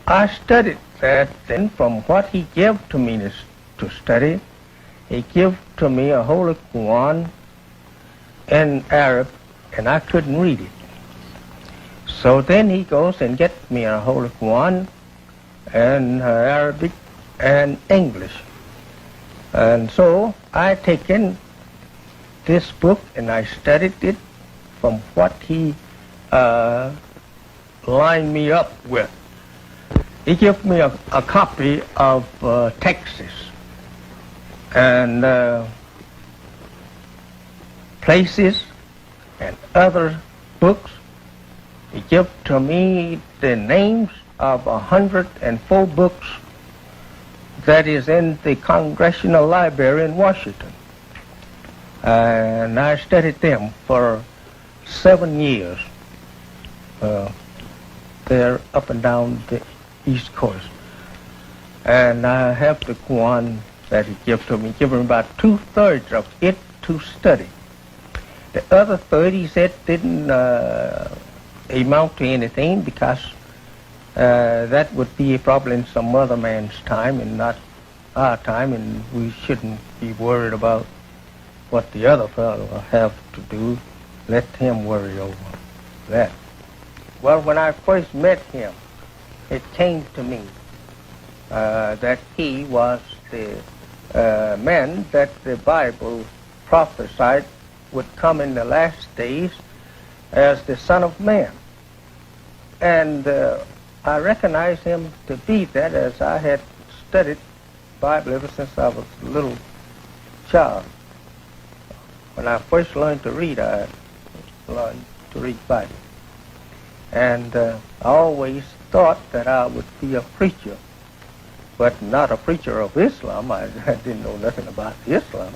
I studied that, then from what he gave to me to study, he gave to me a Holy Quran in Arab, and I couldn't read it. So then he goes and gets me a Holy Quran in Arabic and English. And so I taken this book and I studied it from what he lined me up with. He gave me a copy of Texas and Places and other books. He gave to me the names of 104 books that is in the Congressional Library in Washington. And I studied them for 7 years. They're up and down the East Coast. And I have the Quran that he gave to me, given about 2/3 of it to study. The other third, he said, didn't amount to anything because that would be probably in some other man's time and not our time, and we shouldn't be worried about what the other fellow will have to do. Let him worry over that. Well, when I first met him, it came to me that he was the man that the Bible prophesied would come in the last days as the Son of Man. And I recognized him to be that, as I had studied Bible ever since I was a little child. When I first learned to read, I learned to read Bible. And I always thought that I would be a preacher, but not a preacher of Islam. I didn't know nothing about Islam.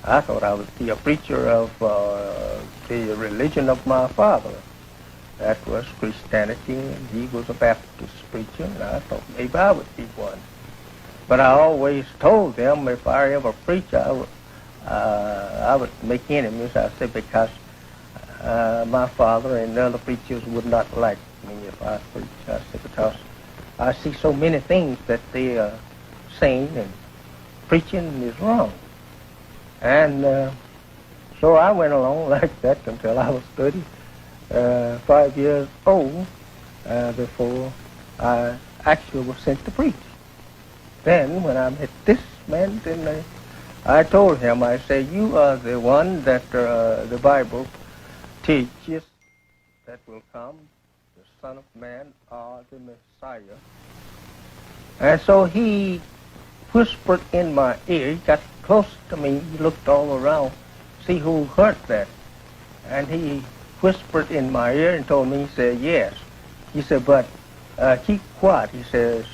I thought I would be a preacher of the religion of my father. That was Christianity, and he was a Baptist preacher, and I thought maybe I would be one. But I always told them if I ever preach, I would make enemies. I said because my father and the other preachers would not like me if I preach. I said because I see so many things that they are saying and preaching is wrong. And so I went along like that until I was 35 years old before I actually was sent to preach. Then when I met this man, then I told him, I said, you are the one that the Bible teaches that will come, the Son of Man or the Messiah. And so he whispered in my ear. He got close to me. He looked all around, see who heard that. And he whispered in my ear and told me, he said, yes. He said, but keep quiet. He says,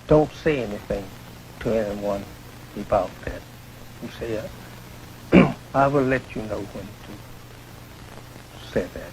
don't say anything to anyone about that. He said, I will let you know when to say that.